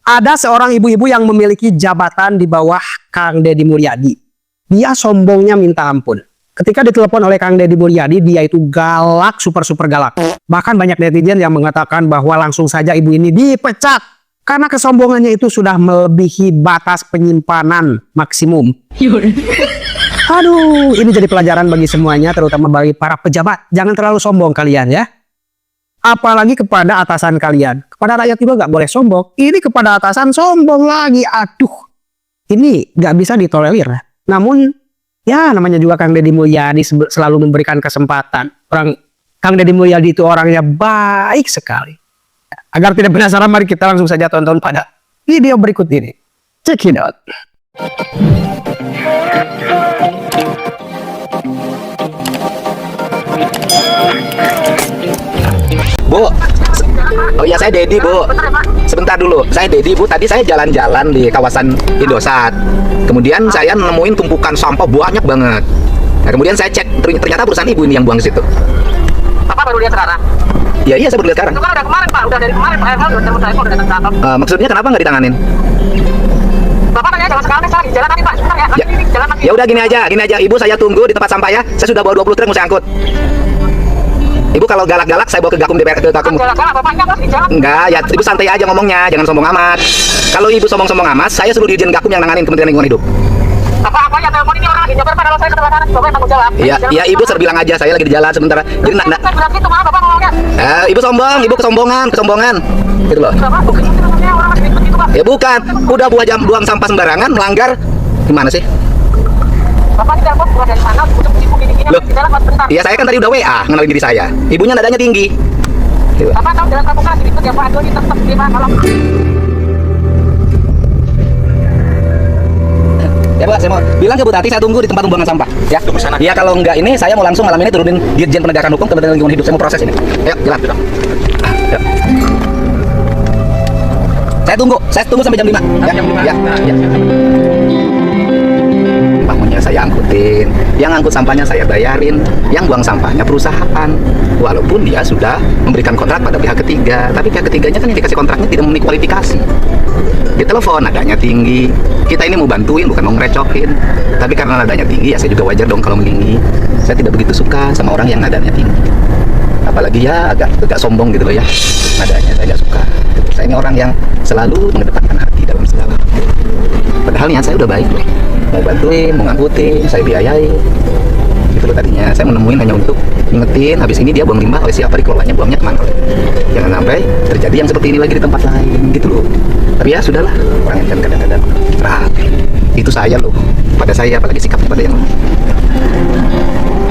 Ada seorang ibu-ibu yang memiliki jabatan di bawah Kang Deddy Mulyadi. Dia sombongnya minta ampun. Ketika ditelepon oleh Kang Deddy Mulyadi, dia itu galak, super galak. Bahkan banyak netizen yang mengatakan bahwa langsung saja ibu ini dipecat. Karena kesombongannya itu sudah melebihi batas penyimpanan maksimum. Aduh, ini jadi pelajaran bagi semuanya, terutama bagi para pejabat. Jangan terlalu sombong kalian ya. Apalagi kepada atasan kalian. Kepada rakyat juga nggak boleh sombong. Ini kepada atasan sombong lagi. Aduh, ini nggak bisa ditolerir. Namun, ya namanya juga Kang Deddy Mulyadi selalu memberikan kesempatan. Kang Deddy Mulyadi itu orangnya baik sekali. Agar tidak penasaran, mari kita langsung saja tonton pada video berikut ini. Check it out. Bu, oh iya saya Deddy Bu. Sebentar dulu, saya Deddy Bu. Tadi saya jalan-jalan di kawasan Indosat. Kemudian saya nemuin tumpukan sampah banyak banget. Nah, kemudian saya cek, ternyata perusahaan ibu ini yang buang ke situ. Bapak baru lihat sekarang? Iya saya baru lihat sekarang. Itu kan udah kemarin Pak, udah dari kemarin Pak Herman udah telepon saya kok udah datang. Maksudnya kenapa nggak ditanganin? Bapak tanya jalan sekarang, saya lagi jalan tadi Pak, sebentar ya. Jalan lagi. Ya udah gini aja. Ibu saya tunggu di tempat sampah ya. Saya sudah bawa 20 truk mau saya angkut. Ibu kalau galak-galak saya bawa ke Gakum DPR ke Gakum. Jalan-jalan bapaknya terus di jalan. Enggak, ya ibu santai aja ngomongnya, jangan sombong amat. Kalau ibu sombong-sombong amat, saya suruh dirjen Gakum yang nanganin Kementerian Lingkungan Hidup. Apa ya telepon ini orang lagi nyebar Pak, kalau saya ke sebelah sana coba tanggung jawab. Iya ibu bilang aja saya lagi di jalan sebentar. Jadi saya bilang gitu malah Bapak ngomongnya. Ibu sombong, ibu kesombongan. Gitu loh. Bapak bukan itu namanya orang lagi ribut gitu Pak. Ya bukan, udah buang sampah sembarangan, melanggar. Gimana sih? Bapak ini telepon keluar dari sana, udah ibu gini-gini Loh, di jalan Pak sebentar. iya saya kan tadi udah WA ngenalin diri saya. Ibunya nadanya tinggi. Gitu. Bapak tahu jalan kamu kan lagi ribut ya Pak, aduh ini tetap gimana kalau Ya Bu, saya mau bilang ke Bu Tati saya tunggu di tempat pembuangan sampah. Ya. Tunggu sana. Iya kalau enggak ini saya mau langsung malam ini turunin Dirjen Penegakan Hukum Kementerian Lingkungan Hidup. Saya mau proses ini. Ayo, jalan. Yuk. Saya tunggu sampai jam 5. Ya, jam 5. Ya. Bangunnya saya angkutin, yang angkut sampahnya saya bayarin, yang buang sampahnya perusahaan. Walaupun dia sudah memberikan kontrak pada pihak ketiga, tapi pihak ketiganya kan yang dikasih kontraknya tidak memenuhi kualifikasi. Di telepon nadanya tinggi, kita ini mau bantuin bukan mau ngerecokin, tapi karena nadanya tinggi ya saya juga wajar dong kalau meninggi. Saya tidak begitu suka sama orang yang nadanya tinggi, apalagi ya agak sombong gitu loh ya nadanya, saya nggak suka. Saya ini orang yang selalu mengedepankan hati dalam segala hal. Padahal niat saya udah baik loh, mau bantuin, mau ngangkutin, saya biayai gitu loh. Tadinya saya menemuin hanya untuk ngingetin, habis ini dia buang limbah, oleh siapa dikelolanya, buangnya kemana. Jangan sampai terjadi yang seperti ini lagi di tempat lain gitu loh. Tapi ya sudahlah, orang yang kadang-kadang itu saya loh, pada saya apalagi sikapnya pada yang lain.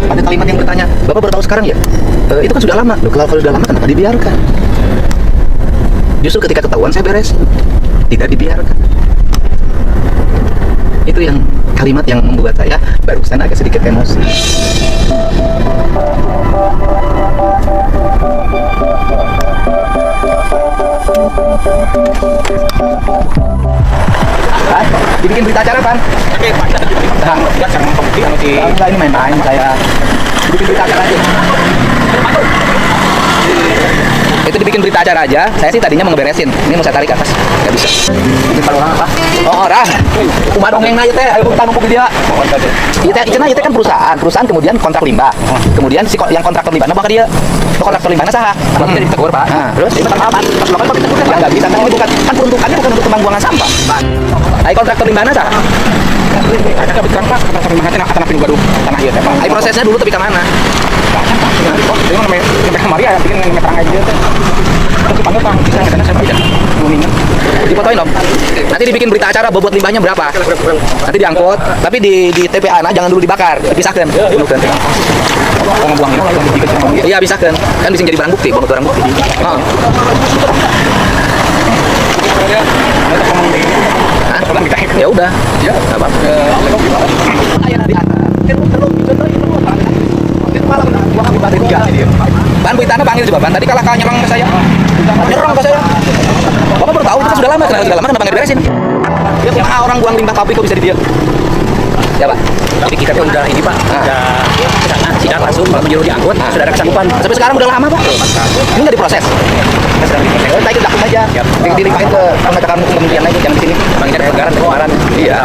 Ada kalimat yang bertanya, Bapak baru tahu sekarang ya? Itu kan sudah lama. Loh, kalau sudah lama kenapa dibiarkan? Justru ketika ketahuan saya beresin, tidak dibiarkan. Itu yang kalimat yang membuat saya barusan agak sedikit emosi. Dibikin berita acara Pan? Oke, Pak. Enggak jangan pembukti kalau di Enggak, ini main-main saya. Dibikin berita acara aja. Itu dibikin berita acara aja. Saya sih tadinya mau ngeberesin. Ini mau saya tarik ke atas. Nggak bisa. Ini kalau orang apa? Oh, orang. Kumaha dongeng na ieu teh, ayo kita numpuk di dia. Itu kan perusahaan kemudian kontrak limbah. Kemudian si yang kontraktor limbah, nah bakal dia kontraktor limbahnya saha? kalau kita ditegur, Pak. Nah, terus ini kan apa? Pas lokal Pak ditegur kan nggak bisa. Kan ini bukan peruntukannya bukan untuk tempat buangan sampah. Ai kontraktor limbahnya saha? Ada kebetulan Pak, kita terima hati akan pindah gaduh tanah ieu teh, Pak. Ai prosesnya dulu tapi ke mana? Jadi kan sampai kemari ya bikin yang terang aja teh. Terus panggil Pak, bisa kadang saya tidak nguningan. Difotoin dong. Nanti dibikin berita acara bobot limbahnya berapa? Nanti diangkut, tapi di TPA nah jangan dulu dibakar, dipisahkan. Kalau ngebuang ini, Iya pisahkan, kan bisa jadi barang bukti, bobot barang bukti. Hah? Ya udah, ya nggak apa-apa. Ban Buitana panggil coba Ban, tadi kalah nyerang ke saya. Nyerang ke saya. Bapak baru tahu itu kan sudah lama kenapa nggak diberesin? Dia punya orang buang limbah pabrik kok bisa di dia. Ya Pak. jadi kita tuh udah ini Pak, udah kesana. tidak langsung kalau menyuruh diangkut sudah ada kesanggupan. Sampai sekarang udah lama Pak. Ini nggak diproses. Sedang diproses. Kita ikut langsung aja. Dilimpahin ke pengetahuan hukum kementerian lain jangan di sini. Bang ini ada pelanggaran kemarin. Iya.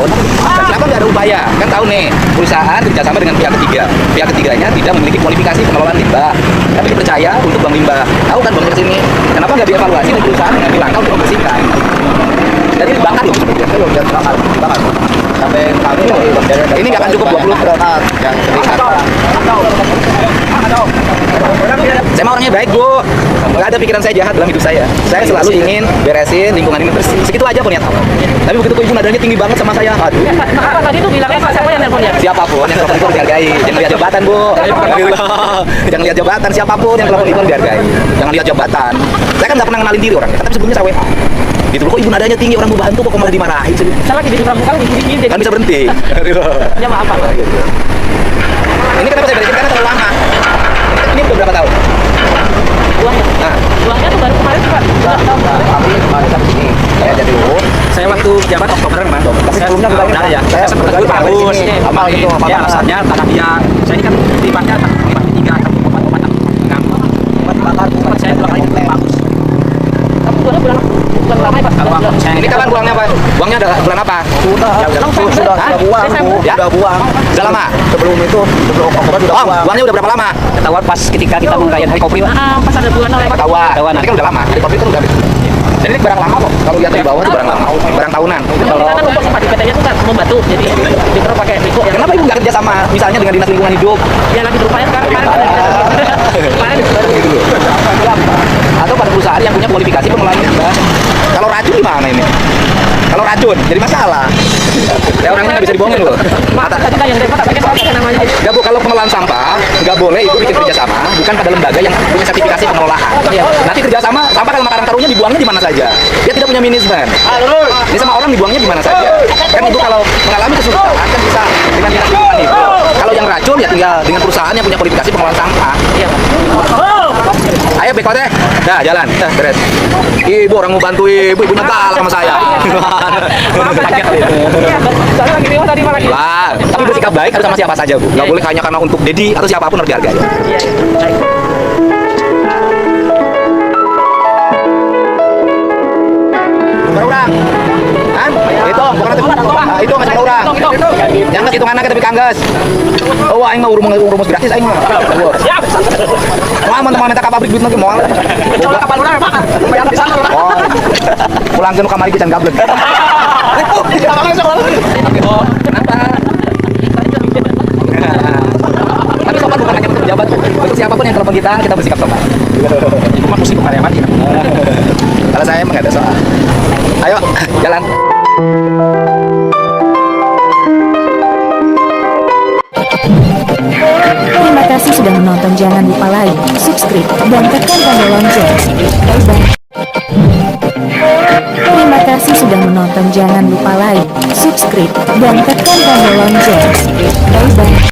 Kenapa nggak ada upaya? Kan tahu nih, perusahaan kerjasama dengan pihak ketiga. Pihak ketiganya tidak memiliki kualifikasi pengelolaan limbah. Tapi dipercaya untuk bank limbah. Tahu kan bank sini? Kenapa nggak dievaluasi dan perusahaan mengambil langkah untuk membersihkan? Jadi dibakar loh sebenarnya. Bakar. Sampai kami ini nggak akan cukup 20 berapa yang terlihat. Saya mah orangnya baik Bu, nggak ada pikiran saya jahat dalam hidup saya. Saya selalu ingin beresin lingkungan ini bersih. Segitu aja pun niat awal. Tapi begitu ibu nadanya tinggi banget sama saya, aduh. Apa tadi tuh bilangnya Pak siapa yang nelpon ya? Siapapun yang telepon itu dihargai. Jangan lihat jabatan Bu. Jangan lihat jabatan. Siapapun yang telepon itu dihargai. Jangan lihat jabatan. Saya kan nggak pernah kenalin diri orangnya. Tapi sebelumnya saya WA. Gitu loh, kok ibu nadanya tinggi orang mau bantu kok malah dimarahin sih. Saya lagi di pramuka jadi Kan bisa berhenti. ya maaf Pak. Ini kenapa saya beresin karena terlalu lama. Ini udah berapa tahun? Uangnya. Nah, Uangnya tuh baru kemarin Pak. Udah tahu. tapi kemarin sampai sini saya jadi urut. Saya waktu jabat Oktoberan Bang. Tapi sebelumnya saya, kita- udah ya. saya Saya sempat berkali dulu kali bagus. sini. Apa itu? Apa Ya, tanah? alasannya tanah liat. Saya ini kan libatnya libat tiga tempat saya dua kali bagus. Tapi bulan lama ya Pak. Kalau Bulan- saya Ini kapan buangnya Pak? Buangnya ada bulan apa? Sudah buang. Desember. Ya? Udah buang. Udah lama? Sebelum Oktober udah buang. Buangnya udah berapa lama? ketahuan pas ketika kita mengerayakan hari kopi Pak. Pas ada bulan oleh Pak. Ketahuan. Nanti kan udah lama. Hari kopi kan udah. Jadi ini barang lama kok. Kalau lihat di bawah itu barang lama, barang tahunan. Kita kan untuk Pak di PT-nya tuh kan membantu. Jadi diterus pakai Riko ya. Kenapa ibu nggak kerja sama misalnya dengan dinas lingkungan hidup? Ya lagi berupaya sekarang kemarin. Kemarin Gitu loh. Atau pada perusahaan yang punya kualifikasi pengelolaan limbah. Kalau racun gimana ini? Kalau racun jadi masalah. Ya orangnya nggak bisa dibohongin loh. Mata tadi kan yang repot tak pakai soalnya namanya. Ya Bu, kalau pengelolaan sampah nggak boleh ibu bikin kerjasama bukan pada lembaga yang punya sertifikasi pengelolaan. Nanti kerjasama sampah kalau karang tarungnya dibuangnya di mana saja. Dia tidak punya manajemen. Ini sama orang dibuangnya di mana saja. Kan ibu kalau mengalami kesulitan kan bisa dengan dinas lingkungan hidup. Kalau yang racun ya tinggal dengan perusahaan yang punya kualifikasi pengelolaan sampah. Iya. Ayo bekot deh. Dah jalan. Dah beres. Ibu orang mau bantu ibu, ibunya kalah sama saya. Iya, soalnya lagi lewat tadi Pak lagi. Lah, tapi bersikap baik harus sama siapa saja Bu. Nggak boleh hanya karena untuk Dedi atau siapapun harus dihargai. Iya. Baik. Berurang. Kan? Itu, bukan itu. Nah, itu masih orang. Yang nges hitungan tapi kangges. Oh, aing mah urus gratis aing mah. Siap. Wah, teman-teman minta ke pabrik duit lagi moal. Coba kapal luar Pak. Bayar di sana. Oh. Pulang ke kamari kita gablek. Kenapa? Tapi sopan bukan hanya untuk pejabat, Bu. Untuk siapapun yang telepon kita bersikap sopan. Itu mah musik karyawan ini. Kalau saya emang nggak ada soal. Ayo, jalan. Terima kasih sudah menonton. Jangan lupa like, subscribe, dan tekan tombol lonceng. Bye-bye. Terima kasih sudah menonton. Jangan lupa like, subscribe, dan tekan tombol lonceng. Bye-bye.